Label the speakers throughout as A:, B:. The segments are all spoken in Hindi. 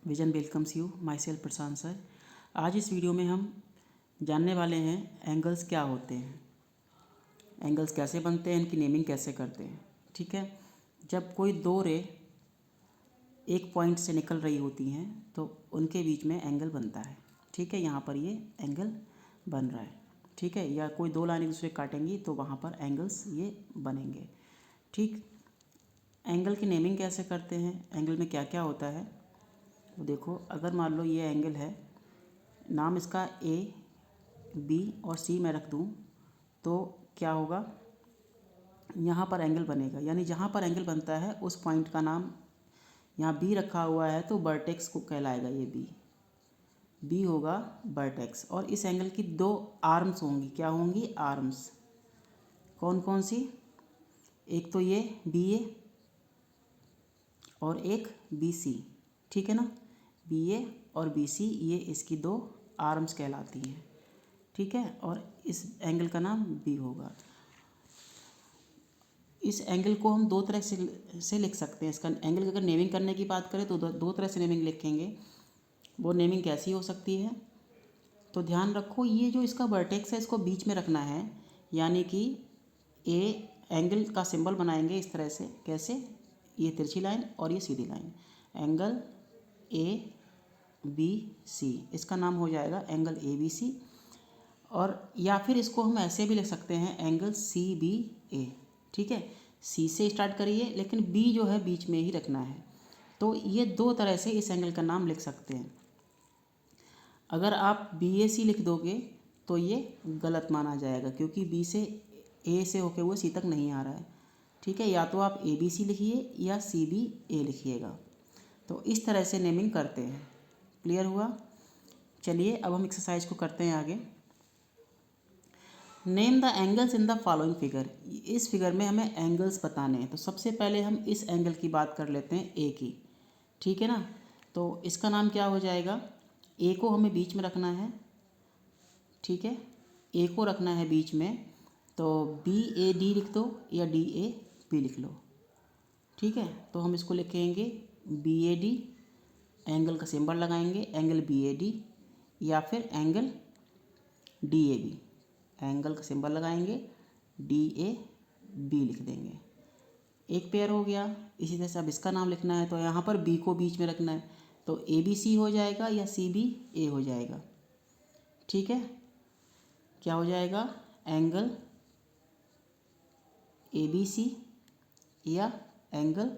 A: Vision welcomes you my self Prashant sir. आज इस वीडियो में हम जानने वाले हैं एंगल्स क्या होते हैं, एंगल्स कैसे बनते हैं, इनकी नेमिंग कैसे करते हैं। ठीक है, जब कोई दो रे एक पॉइंट से निकल रही होती हैं तो उनके बीच में एंगल बनता है। ठीक है, यहाँ पर ये एंगल बन रहा है। ठीक है, या कोई दो लाइन एक दूसरे काटेंगी तो वहाँ पर एंगल्स ये बनेंगे। ठीक, एंगल की नेमिंग कैसे करते हैं, एंगल में क्या क्या होता है। तो देखो, अगर मान लो ये एंगल है, नाम इसका ए बी और सी मैं रख दूँ तो क्या होगा, यहाँ पर एंगल बनेगा। यानी जहाँ पर एंगल बनता है उस पॉइंट का नाम, यहाँ बी रखा हुआ है तो वर्टेक्स को कहलाएगा। ये बी होगा वर्टेक्स। और इस एंगल की दो आर्म्स होंगी। क्या होंगी? आर्म्स। कौन कौन सी? एक तो ये बी ए और एक बी सी। ठीक है ना, बी ए और बी सी, ये इसकी दो आर्म्स कहलाती हैं। ठीक है, और इस एंगल का नाम बी होगा। इस एंगल को हम दो तरह से लिख सकते हैं। इसका एंगल की अगर नेमिंग करने की बात करें तो दो तरह से नेमिंग लिखेंगे। वो नेमिंग कैसी हो सकती है, तो ध्यान रखो, ये जो इसका वर्टेक्स है इसको बीच में रखना है। यानी कि ए एंगल का सिंबल बनाएंगे इस तरह से। कैसे? ये तिरछी लाइन और ये सीधी line, angle A B C, इसका नाम हो जाएगा एंगल ए बी सी। और या फिर इसको हम ऐसे भी लिख सकते हैं, एंगल सी बी ए। ठीक है, सी से स्टार्ट करिए लेकिन बी जो है बीच में ही रखना है। तो ये दो तरह से इस एंगल का नाम लिख सकते हैं। अगर आप बी ए सी लिख दोगे तो ये गलत माना जाएगा, क्योंकि बी से ए से होके हुए सी तक नहीं आ रहा है। ठीक है, या तो आप ए बी सी लिखिए या सी बी ए लिखिएगा। तो इस तरह से नेमिंग करते हैं। क्लियर हुआ? चलिए अब हम एक्सरसाइज को करते हैं आगे। Name the angles in the following figure. इस फिगर में हमें एंगल्स बताने हैं। तो सबसे पहले हम इस एंगल की बात कर लेते हैं, ए की। ठीक है ना, तो इसका नाम क्या हो जाएगा, ए को हमें बीच में रखना है। ठीक है, ए को रखना है बीच में, तो बी ए डी लिख दो या डी ए बी लिख लो। ठीक है, तो हम इसको लिखेंगे बी ए डी, एंगल का सिंबल लगाएंगे एंगल बी ए डी, या फिर angle D A B, angle का सिंबल लगाएंगे डी ए बी लिख देंगे। एक पेयर हो गया। इसी तरह से अब इसका नाम लिखना है तो यहाँ पर बी को बीच में रखना है, तो ए बी सी हो जाएगा या सी बी ए हो जाएगा। ठीक है, क्या हो जाएगा, एंगल ए बी सी या एंगल,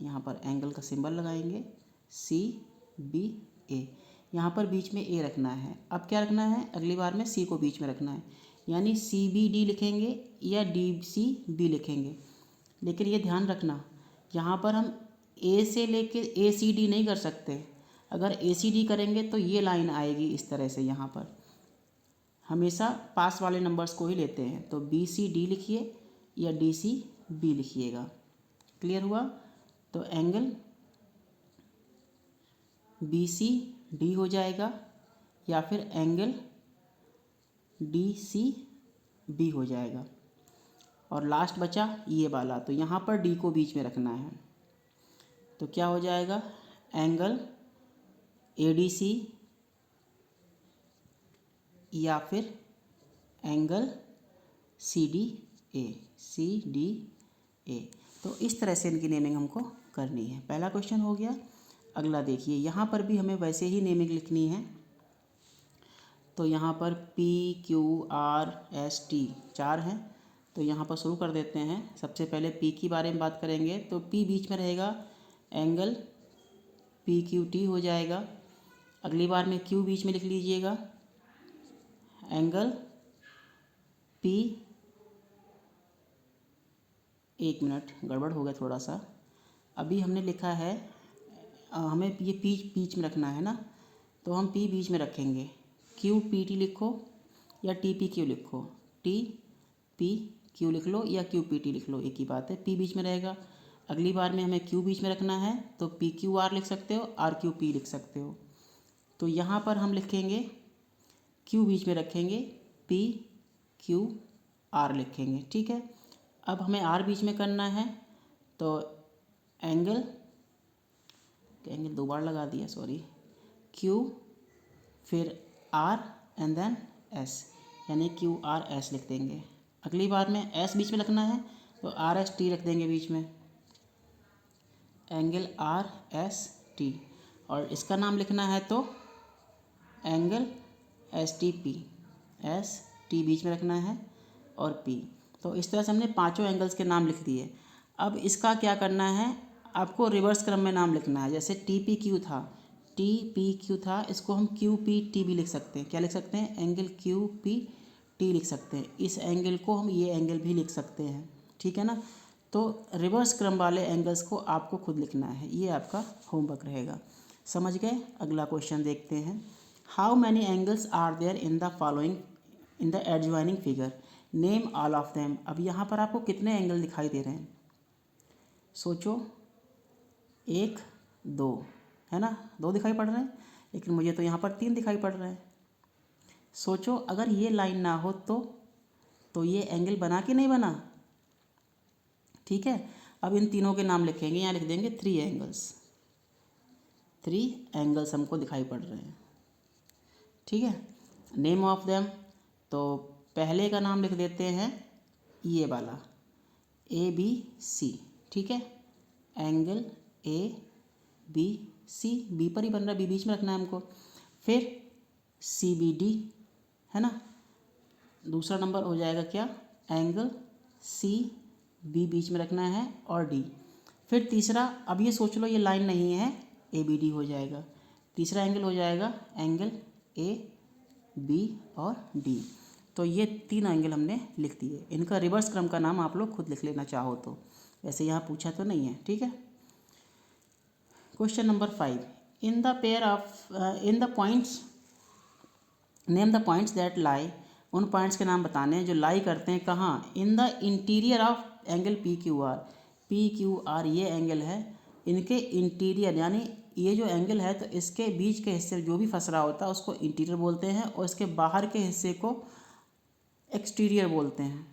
A: यहाँ पर एंगल का सिंबल लगाएंगे सी बी ए। यहाँ पर बीच में ए रखना है। अब क्या रखना है, अगली बार में सी को बीच में रखना है, यानी सी बी डी लिखेंगे या डी सी बी लिखेंगे। लेकिन ये ध्यान रखना, यहाँ पर हम ए से लेके ए सी डी नहीं कर सकते। अगर ए सी डी करेंगे तो ये लाइन आएगी इस तरह से। यहाँ पर हमेशा पास वाले नंबर्स को ही लेते हैं, तो बी सी डी लिखिए या डी सी बी लिखिएगा। क्लियर हुआ? तो एंगल बी सी डी हो जाएगा या फिर एंगल डी सी बी हो जाएगा। और लास्ट बचा ये वाला, तो यहाँ पर डी को बीच में रखना है। तो क्या हो जाएगा, एंगल ए डी सी या फिर एंगल सी डी ए। तो इस तरह से इनकी नेमिंग हमको करनी है। पहला क्वेश्चन हो गया। अगला देखिए, यहाँ पर भी हमें वैसे ही नेमिंग लिखनी है। तो यहाँ पर P Q R S T चार हैं, तो यहाँ पर शुरू कर देते हैं। सबसे पहले पी की बारे में बात करेंगे, तो पी बीच में रहेगा, एंगल पी क्यू टी हो जाएगा। अगली बार में क्यू बीच में लिख लीजिएगा, एंगल पी, एक मिनट गड़बड़ हो गया थोड़ा सा। अभी हमने लिखा है, हमें ये पी बीच में रखना है ना, तो हम पी बीच में रखेंगे। क्यू पी टी लिखो या टी पी क्यू लिखो, टी पी क्यू लिख लो या क्यू पी टी लिख लो, एक ही बात है, पी बीच में रहेगा। अगली बार में हमें क्यू बीच में रखना है, तो पी क्यू आर लिख सकते हो, आर क्यू पी लिख सकते हो। तो यहाँ पर हम लिखेंगे, क्यू बीच में रखेंगे, पी क्यू आर लिखेंगे। ठीक है, अब हमें आर बीच में करना है, तो एंगल एंगल दो बार लगा दिया, सॉरी, क्यू फिर आर एंड देन एस, यानी क्यू आर एस लिख देंगे। अगली बार में एस बीच में रखना है तो आर एस टी रख देंगे बीच में, एंगल आर एस टी। और इसका नाम लिखना है तो angle S T P, S T बीच में रखना है और पी। तो इस तरह से हमने पांचों एंगल्स के नाम लिख दिए। अब इसका क्या करना है, आपको रिवर्स क्रम में नाम लिखना है। जैसे टी पी क्यू था, टी पी क्यू था, इसको हम क्यू पी टी भी लिख सकते हैं। क्या लिख सकते हैं, एंगल क्यू पी टी लिख सकते हैं। इस एंगल को हम ये एंगल भी लिख सकते हैं, ठीक है ना। तो रिवर्स क्रम वाले एंगल्स को आपको खुद लिखना है, ये आपका होमवर्क रहेगा। समझ गए। अगला क्वेश्चन देखते हैं। How many angles are there in the following, in the adjoining figure, name all of them. अब यहाँ पर आपको कितने एंगल दिखाई दे रहे हैं, सोचो। एक, दो, है ना, दो दिखाई पड़ रहे हैं, लेकिन मुझे तो यहाँ पर तीन दिखाई पड़ रहे हैं। सोचो अगर ये लाइन ना हो तो ये एंगल बना कि नहीं बना, ठीक है। अब इन तीनों के नाम लिखेंगे, यहाँ लिख देंगे थ्री एंगल्स, थ्री एंगल्स हमको दिखाई पड़ रहे हैं, ठीक है। नेम ऑफ देम, तो पहले का नाम लिख देते हैं ये वाला, ए बी सी, ठीक है। Angle A B C, B पर ही बन रहा है, बी बीच में रखना है हमको। फिर सी बी डी, है ना। दूसरा नंबर हो जाएगा क्या, एंगल सी बी बीच में रखना है और डी। फिर तीसरा, अब ये सोच लो ये लाइन नहीं है, ए बी डी हो जाएगा। तीसरा एंगल हो जाएगा एंगल ए बी और डी। तो ये तीन एंगल हमने लिख दिए। इनका रिवर्स क्रम का नाम आप लोग खुद लिख लेना चाहो तो, वैसे यहाँ पूछा तो नहीं है, ठीक है। Question number 5, in the pair of in the points, name the points that लाई। उन पॉइंट्स के नाम बताने हैं जो लाई करते हैं कहाँ, in the interior of angle P Q R. P Q R ये एंगल है, इनके इंटीरियर, यानी ये जो एंगल है तो इसके बीच के हिस्से जो भी फंस रहा होता है उसको इंटीरियर बोलते हैं, और इसके बाहर के हिस्से को एक्सटीरियर बोलते हैं,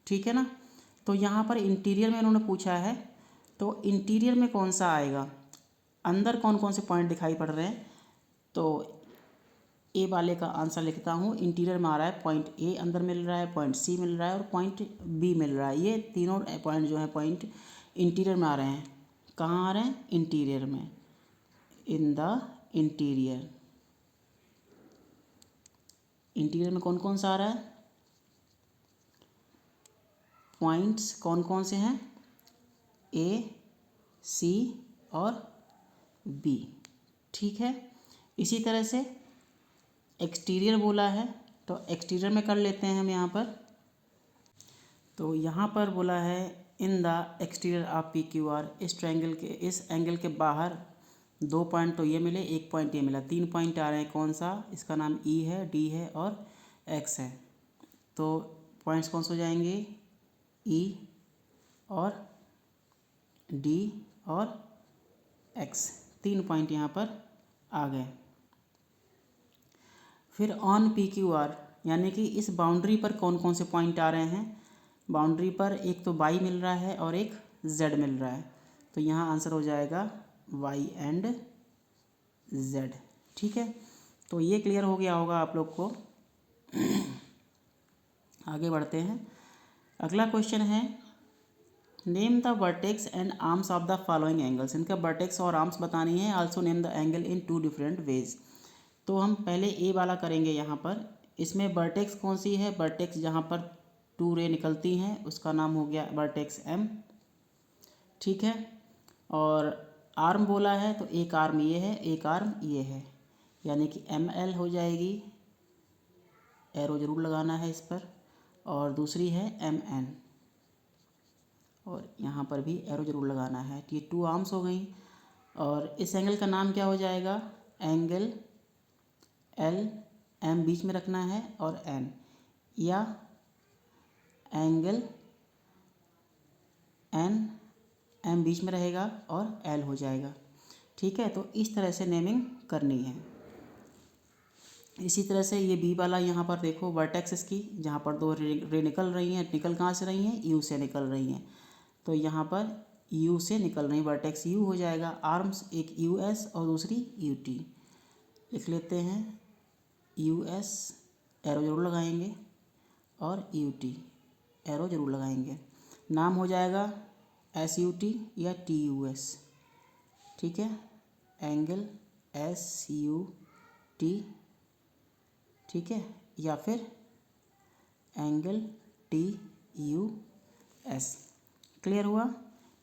A: ठीक है ना। तो यहाँ पर इंटीरियर में इन्होंने पूछा है, तो इंटीरियर में कौन सा आएगा, अंदर कौन कौन से पॉइंट दिखाई पड़ रहे हैं। तो ए वाले का आंसर लिखता हूँ, इंटीरियर में आ रहा है पॉइंट ए अंदर मिल रहा है, पॉइंट सी मिल रहा है और पॉइंट बी मिल रहा है। ये तीनों पॉइंट जो है पॉइंट इंटीरियर में आ रहे हैं। कहाँ आ रहे हैं, इंटीरियर में, इन द इंटीरियर। इंटीरियर में कौन कौन सा आ रहा है, पॉइंट्स कौन कौन से हैं, ए सी और बी, ठीक है। इसी तरह से एक्सटीरियर बोला है, तो एक्सटीरियर में कर लेते हैं हम यहाँ पर। तो यहाँ पर बोला है in the exterior of P Q R, इस ट्रायंगल के, इस एंगल के बाहर दो पॉइंट तो ये मिले, एक पॉइंट ये मिला, तीन पॉइंट आ रहे हैं। कौन सा, इसका नाम ई है, डी है और एक्स है। तो पॉइंट्स कौन से हो जाएंगे, ई और डी और एक्स, तीन पॉइंट यहाँ पर आ गए। फिर ऑन पी क्यू आर, यानी कि इस बाउंड्री पर कौन कौन से पॉइंट आ रहे हैं। बाउंड्री पर एक तो वाई मिल रहा है और एक जेड मिल रहा है, तो यहाँ आंसर हो जाएगा वाई एंड जेड, ठीक है। तो ये क्लियर हो गया होगा आप लोग को। आगे बढ़ते हैं। अगला क्वेश्चन है, name the vertex and arms of the following angles. इनका वर्टेक्स और आर्म्स बतानी है। Also name the angle in two different ways. तो हम पहले ए वाला करेंगे। यहाँ पर इसमें वर्टेक्स कौन सी है, वर्टेक्स जहाँ पर टू रे निकलती हैं उसका नाम हो गया वर्टेक्स एम, ठीक है। और आर्म बोला है तो एक आर्म ये है, एक आर्म ये है, यानी कि एम एल हो जाएगी, एरो ज़रूर लगाना है इस पर। और दूसरी है एम एन, और यहाँ पर भी एरो ज़रूर लगाना है। तो ये टू आर्म्स हो गई। और इस एंगल का नाम क्या हो जाएगा, एंगल एल, एम बीच में रखना है और एन, या एंगल एन, एम बीच में रहेगा और एल हो जाएगा, ठीक है। तो इस तरह से नेमिंग करनी है। इसी तरह से ये बी वाला यहाँ पर देखो वर्टेक्स इसकी, जहाँ पर दो रे निकल रही हैं, निकल कहाँ से रही हैं, यू से निकल रही हैं। तो यहाँ पर यू से निकल रही, वर्टेक्स यू हो जाएगा। आर्म्स एक यू एस और दूसरी यू टी, लिख लेते हैं यू एस, एरो जरूर लगाएंगे, और यू टी एरो जरूर लगाएंगे। नाम हो जाएगा एस यू टी या टी यू एस, ठीक है, एंगल एस यू टी, ठीक है, या फिर angle T U S. Clear हुआ।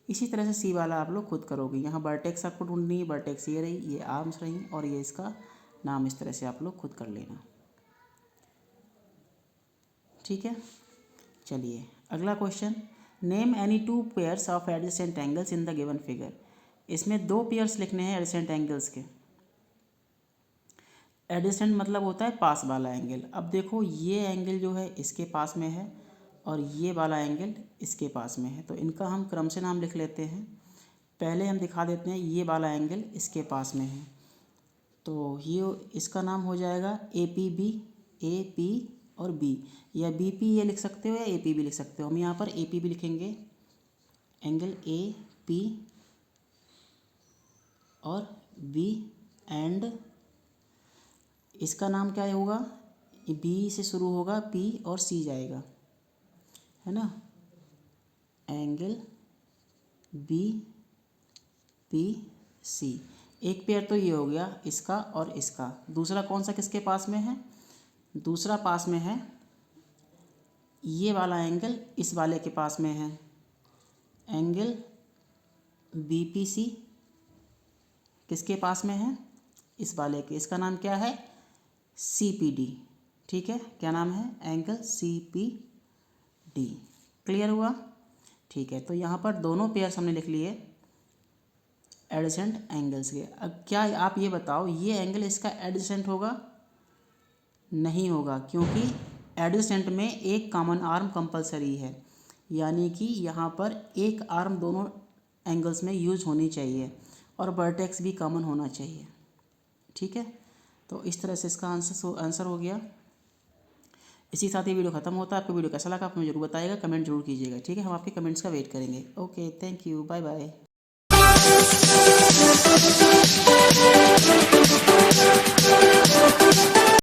A: इसी तरह से सी वाला आप लोग खुद करोगे। यहाँ वर्टेक्स आपको ढूंढनी है, वर्टेक्स ये रही, ये आर्म्स रही, और ये इसका नाम, इस तरह से आप लोग खुद कर लेना, ठीक है। चलिए अगला question, name any two pairs of adjacent angles in the given figure. इसमें दो पेयर्स लिखने हैं एडजेसेंट एंगल्स के। एडजेसेंट मतलब होता है पास वाला एंगल। अब देखो ये एंगल जो है इसके पास में है और ये वाला एंगल इसके पास में है, तो इनका हम क्रम से नाम लिख लेते हैं। पहले हम दिखा देते हैं ये वाला एंगल इसके पास में है, तो ये इसका नाम हो जाएगा A P B, A P और बी, या बी पी ये लिख सकते हो या ए पी बी लिख सकते हो। हम यहाँ पर ए पी बी लिखेंगे, एंगल ए पी और बी, एंड इसका नाम क्या होगा, बी से शुरू होगा, पी और सी जाएगा, है ना, एंगल बी पी सी। एक पेयर तो ये हो गया इसका और इसका। दूसरा कौन सा किसके पास में है, दूसरा पास में है ये वाला एंगल इस वाले के पास में है, एंगल बी पी सी किसके पास में है, इस वाले के। इसका नाम क्या है, सी पी डी, ठीक है, क्या नाम है, angle C P D. Clear हुआ, ठीक है। तो यहाँ पर दोनों पेयर्स हमने लिख लिए एडजेसेंट एंगल्स के। अब क्या आप ये बताओ, ये एंगल इसका एडजेसेंट होगा, नहीं होगा, क्योंकि एडजेसेंट में एक कॉमन आर्म कंपलसरी है, यानी कि यहाँ पर एक आर्म दोनों एंगल्स में यूज होनी चाहिए और वर्टेक्स भी कॉमन होना चाहिए, ठीक है। तो इस तरह से इसका आंसर हो गया। इसी साथ ये वीडियो खत्म होता है। आपको वीडियो कैसा लगा आप हमें जरूर बताइएगा, कमेंट जरूर कीजिएगा, ठीक है। हम आपके कमेंट्स का वेट करेंगे। Okay, thank you, bye bye.